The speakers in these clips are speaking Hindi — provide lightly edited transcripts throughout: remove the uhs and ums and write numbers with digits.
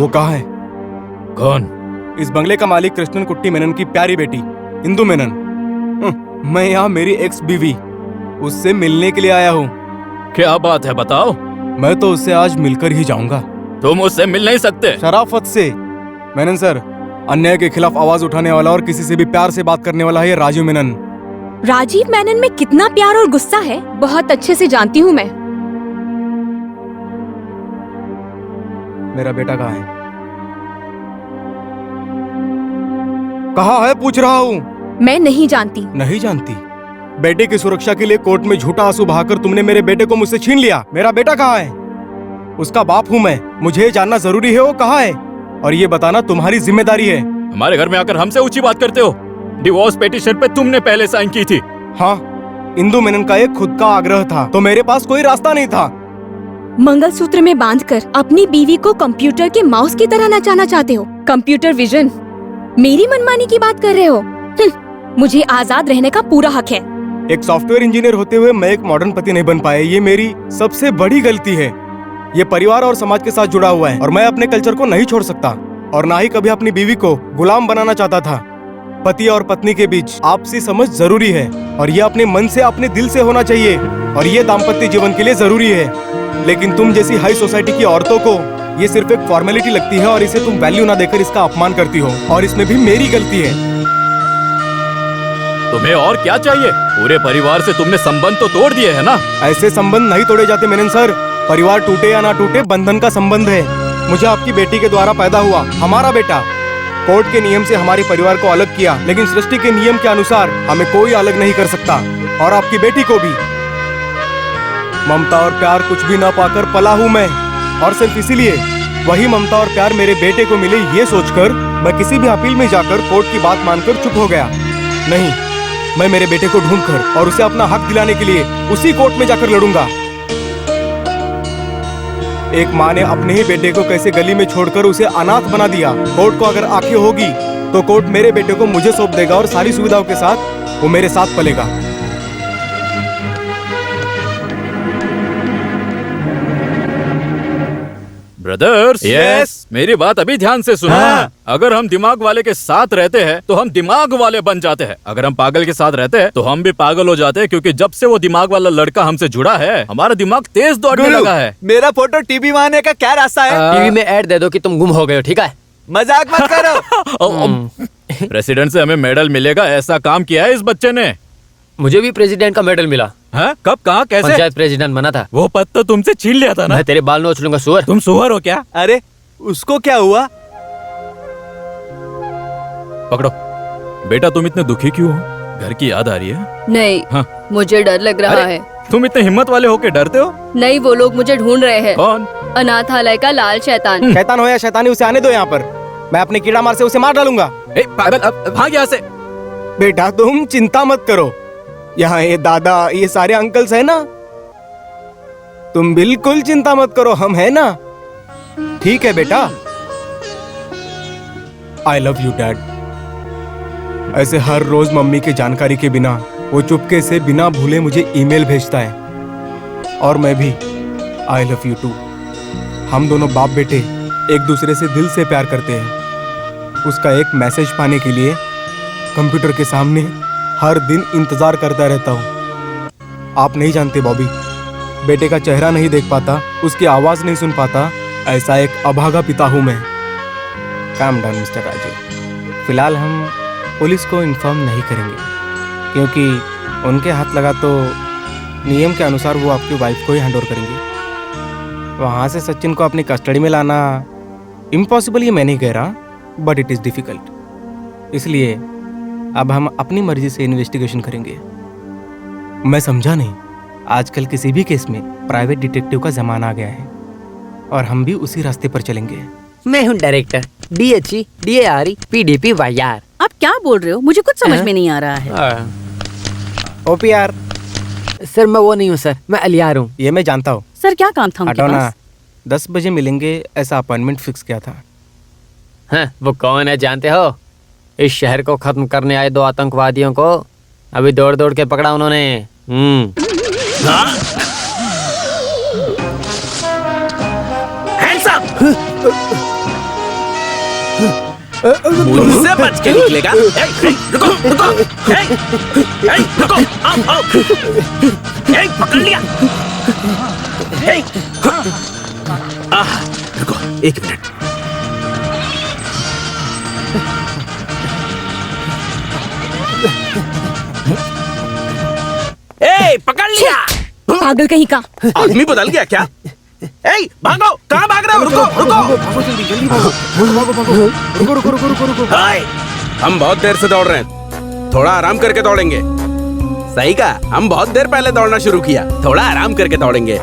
वो कहाँ है? कौन? इस बंगले का मालिक कृष्णन कुट्टी मेनन की प्यारी बेटी इंदु मेनन। मैं यहाँ मेरी एक्स बीवी उससे मिलने के लिए आया हूँ। क्या बात है, बताओ। मैं तो उससे आज मिलकर ही जाऊंगा। तुम उससे मिल नहीं सकते। शराफत से। मेनन सर, अन्याय के खिलाफ आवाज उठाने वाला और किसी से भी प्यार से बात करने वाला है ये राजीव मेनन। राजीव मेनन में कितना प्यार और गुस्सा है, बहुत अच्छे से जानती हूँ मैं। मेरा बेटा कहाँ है? कहाँ है पूछ रहा हूँ। मैं नहीं जानती। नहीं जानती? बेटे की सुरक्षा के लिए कोर्ट में झूठा आंसू बहाकर तुमने मेरे बेटे को मुझसे छीन लिया। मेरा बेटा कहाँ है? उसका बाप हूँ मैं, मुझे जानना जरूरी है वो कहाँ है, और ये बताना तुम्हारी जिम्मेदारी है। हमारे घर में आकर हमसे ऊंची बात करते हो। डिवोर्स पिटीशन पे तुमने पहले साइन की थी। हाँ, इंदु मेनन का एक खुद का आग्रह था, तो मेरे पास कोई रास्ता नहीं था। मंगलसूत्र में बांधकर अपनी बीवी को कंप्यूटर के माउस की तरह नचाना चाहते हो। Computer vision. मेरी मनमानी की बात कर रहे हो? मुझे आजाद रहने का पूरा हक है। एक सॉफ्टवेयर इंजीनियर होते हुए मैं एक मॉडर्न पति नहीं बन पाया, ये मेरी सबसे बड़ी गलती है। ये परिवार और समाज के साथ जुड़ा हुआ है और मैं अपने कल्चर को नहीं छोड़ सकता, और ना ही कभी अपनी बीवी को गुलाम बनाना चाहता था। पति और पत्नी के बीच आपसी समझ जरूरी है, और ये अपने मन से अपने दिल से होना चाहिए, और ये दाम्पत्य जीवन के लिए जरूरी है। लेकिन तुम जैसी हाई सोसाइटी की औरतों को ये सिर्फ एक फॉर्मेलिटी लगती है, और इसे तुम वैल्यू ना देकर इसका अपमान करती हो, और इसमें भी मेरी गलती है। तुम्हें और क्या चाहिए? पूरे परिवार से तुमने संबंध तो तोड़ दिए है ना? ऐसे संबंध नहीं तोड़े जाते मेनन सर। परिवार टूटे या ना टूटे, बंधन का संबंध है। मुझे आपकी बेटी के द्वारा पैदा हुआ हमारा बेटा। कोर्ट के नियम से हमारे परिवार को अलग किया, लेकिन सृष्टि के नियम के अनुसार हमें कोई अलग नहीं कर सकता, और आपकी बेटी को भी। ममता और प्यार कुछ भी ना पाकर पला हूँ मैं, और सिर्फ इसीलिए वही ममता और प्यार मेरे बेटे को मिले ये सोचकर मैं किसी भी अपील में जाकर कोर्ट की बात मानकर चुप हो गया। नहीं, मैं मेरे बेटे को ढूंढकर और उसे अपना हक दिलाने के लिए उसी कोर्ट में जाकर लड़ूंगा। एक माँ ने अपने ही बेटे को कैसे गली में छोड़कर उसे अनाथ बना दिया। कोर्ट को अगर आंखें होगी तो कोर्ट मेरे बेटे को मुझे सौंप देगा, और सारी सुविधाओं के साथ वो मेरे साथ पलेगा। Brothers, Yes? मेरी बात अभी ध्यान से सुनो। हाँ। अगर हम दिमाग वाले के साथ रहते हैं तो हम दिमाग वाले बन जाते हैं। अगर हम पागल के साथ रहते हैं तो हम भी पागल हो जाते हैं, क्योंकि जब से वो दिमाग वाला लड़का हमसे जुड़ा है हमारा दिमाग तेज दौड़ने लगा है। मेरा फोटो टीवी में आने का क्या रास्ता है? टीवी में ऐड दे दो कि तुम गुम हो गए हो, ठीक है? मजाक मत करो। प्रेसिडेंट से हमें मेडल मिलेगा, ऐसा काम किया है इस बच्चे ने। मुझे भी प्रेसिडेंट का मेडल मिला। हाँ? कब, कहाँ, कैसे? पंचायत प्रेसिडेंट बना था। वो पद तो तुमसे छीन लिया था ना। मैं तेरे बाल नोच लूंगा सुअर। तुम सुअर हो क्या? अरे उसको क्या हुआ? पकड़ो। बेटा तुम इतने दुखी क्यों हो? घर की याद आ रही है? नहीं। हाँ। मुझे डर लग रहा अरे, है। तुम इतने हिम्मत वाले होके डरते हो? नहीं, वो लोग मुझे ढूंढ रहे हैं। कौन? अनाथालय का लाल शैतान। शैतान हो या शैतानी, उसे आने दो यहाँ पर। मैं अपने कीड़ा मार से उसे मार डालूंगा। पागल, अब भाग यहाँ से। बेटा तुम चिंता मत करो, यहाँ ये दादा, ये सारे अंकल्स है ना, तुम बिल्कुल चिंता मत करो, हम है ना। ठीक है बेटा। I love you dad. ऐसे हर रोज मम्मी की जानकारी के बिना वो चुपके से बिना भूले मुझे ईमेल भेजता है, और मैं भी आई लव यू टू। हम दोनों बाप बेटे एक दूसरे से दिल से प्यार करते हैं। उसका एक मैसेज पाने के लिए कंप्यूटर के सामने हर दिन इंतजार करता रहता हूँ। आप नहीं जानते बॉबी, बेटे का चेहरा नहीं देख पाता, उसकी आवाज नहीं सुन पाता, ऐसा एक अभागा पिता हूँ मैं। Calm down mister Raju. फिलहाल हम पुलिस को इन्फॉर्म नहीं करेंगे, क्योंकि उनके हाथ लगा तो नियम के अनुसार वो आपकी वाइफ को ही हैंड ओवर करेंगे। वहाँ से सचिन को अपनी कस्टडी में लाना इम्पॉसिबल ये मैं नहीं कह रहा, बट इट इज़ डिफिकल्ट। इसलिए अब हम अपनी मर्जी से इन्वेस्टिगेशन करेंगे। मैं समझा नहीं, आजकल किसी भी केस में प्राइवेट डिटेक्टिव का जमाना आ गया है, और हम भी उसी रास्ते पर चलेंगे। मैं हूँ director DHE DARE PDP YR। आप क्या बोल रहे हो? मुझे कुछ समझ में नहीं आ रहा है। OPR। सर मैं वो नहीं हूँ सर, मैं अलियार हूँ। ये मैं जानता हूँ। सर क्या काम था उनके हटो ना, पास? 10 बजे मिलेंगे ऐसा अपॉइंटमेंट फिक्स किया था। हाँ, वो कौन है जानते हो? इस शहर को खत्म करने आए 2 आतंकवादियों को अभी दौड़ दौड़ के पकड़ा उन्होंने। मुझसे बच के निकलेगा? रुको रुको, रुको, आओ। पकड़ लिया। रुको 1 मिनट। पकड़ लिया। पागल कहीं का। आदमी बदल गया क्या? भागो, कहाँ भाग रहे हो? रुको रुको। हम बहुत देर से दौड़ रहे हैं, थोड़ा आराम करके दौड़ेंगे। सही कहा, हम बहुत देर पहले दौड़ना शुरू किया, थोड़ा आराम करके दौड़ेंगे।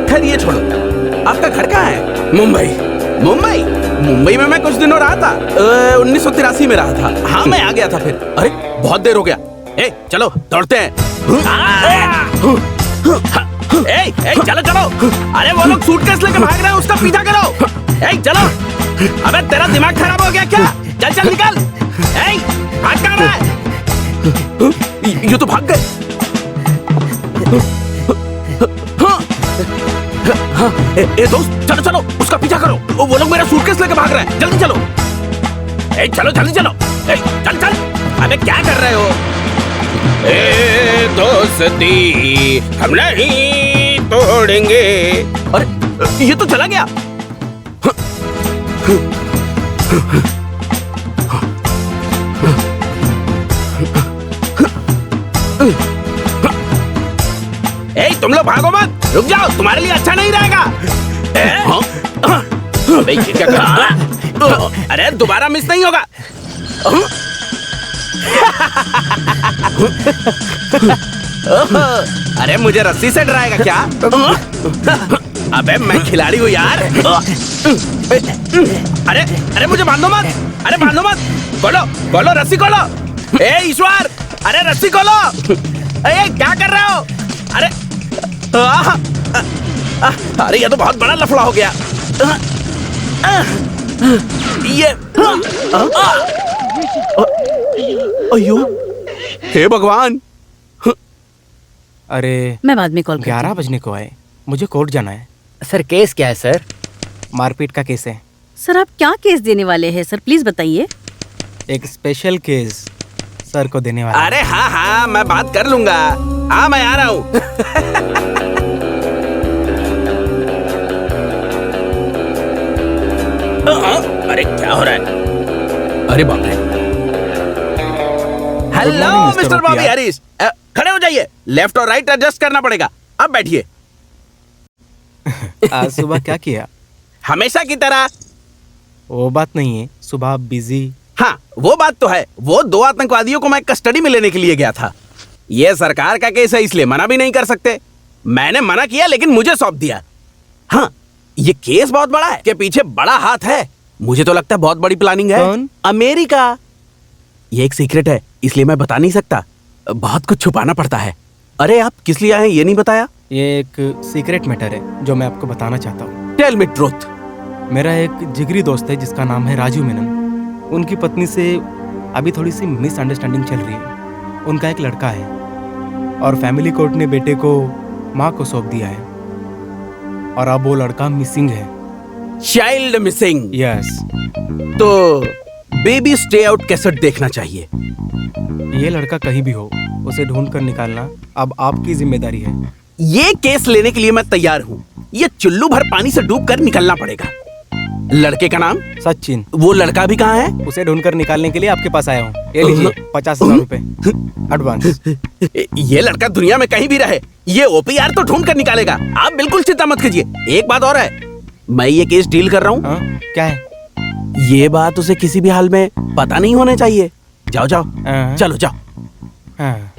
खैर ये छोड़ो, आपका घर कहाँ है? मुंबई में मैं कुछ दिनों रहा था। 1983 में रहा था। हाँ, मैं आ गया था फिर। अरे बहुत देर हो गया। चलो दौड़ते हैं। चलो। अरे वो लोग सूटकेस लेके भाग रहे हैं, उसका पीछा करो। चलो। अबे तेरा दिमाग खराब हो गया क्या? चल निकल। भाग कहाँ रहा है? ये तो भाग गए। दोस्त चलो, उसका पीछा करो। वो लोग मेरा सूटकेस लेके भाग रहे हैं, जल्दी चलो। जल्दी चलो। चल। अबे क्या कर रहे हो? दोस्ती हम नहीं तोड़ेंगे। अरे ये तो चला गया। तुम लोग भागो मत, रुक जाओ, तुम्हारे लिए अच्छा नहीं रहेगा। अबे ये क्या कर रहा है? अरे दोबारा मिस नहीं होगा। अरे मुझे रस्सी से डराएगा क्या? अबे मैं खिलाड़ी हूँ यार। अरे मुझे बांधो मत। खोलो रस्सी खोलो। ईश्वर, अरे रस्सी खोलो। क्या कर रहे हो? अरे ये तो बहुत बड़ा लफड़ा हो गया। ये अयो, हे भगवान। अरे मैं बाद में कॉल करती 11 बजने को आए, मुझे कोर्ट जाना है। सर केस क्या है सर? मारपीट का केस है। सर आप क्या केस देने वाले हैं सर, प्लीज बताइए। एक स्पेशल केस सर को देने वाला। अरे हाँ, मैं बात कर लूंगा। हाँ, मैं आ रहा हूँ। अरे क्या हो रहा है? अरे बाप रे। हेलो मिस्टर बॉबी हैरिस, खड़े हो जाइए। लेफ्ट और राइट एडजस्ट करना पड़ेगा। अब बैठिए। आज सुबह क्या किया? हमेशा की तरह। वो बात नहीं है, सुबह बिजी। हाँ, वो बात तो है। वो 2 आतंकवादियों को मैं कस्टडी में लेने के लिए गया था। ये सरकार का केस है, इसलिए मना भी नहीं कर सकते। मैंने मना किया लेकिन मुझे सौंप दिया। हाँ, ये केस बहुत बड़ा है, के पीछे बड़ा हाथ है। मुझे तो लगता है बहुत बड़ी प्लानिंग है। कौन? अमेरिका। ये एक सीक्रेट है, इसलिए मैं बता नहीं सकता। बहुत कुछ छुपाना पड़ता है। अरे आप किस लिए आए ये नहीं बताया? ये एक सीक्रेट मैटर है जो मैं आपको बताना चाहता हूँ। Tell me truth. मेरा एक जिगरी दोस्त है जिसका नाम है राजू मेनन। उनकी पत्नी से अभी थोड़ी सी मिसअंडरस्टैंडिंग चल रही है। उनका एक लड़का है और फैमिली कोर्ट ने बेटे को माँ को सौंप दिया है और अब वो लड़का मिसिंग है। Child missing. यस। तो बेबी स्टे आउट कैसेट देखना चाहिए। ये लड़का कहीं भी हो, उसे ढूंढ कर निकालना अब आपकी जिम्मेदारी है। ये केस लेने के लिए मैं तैयार हूँ। ये चुल्लू भर पानी से डूब कर निकलना पड़ेगा। लड़के का नाम? सचिन। वो लड़का भी कहाँ है? उसे ढूंढकर निकालने के लिए आपके पास आया हूँ। ये लीजिए 50,000 रुपए एडवांस। ये लड़का दुनिया में कहीं भी रहे, ये ओपीआर तो ढूंढ कर निकालेगा। आप बिल्कुल चिंता मत कीजिए। एक बात और है, मैं ये केस डील कर रहा हूँ। क्या है? ये बात उसे किसी भी हाल में पता नहीं होना चाहिए। जाओ हाँ। चलो जाओ। हाँ।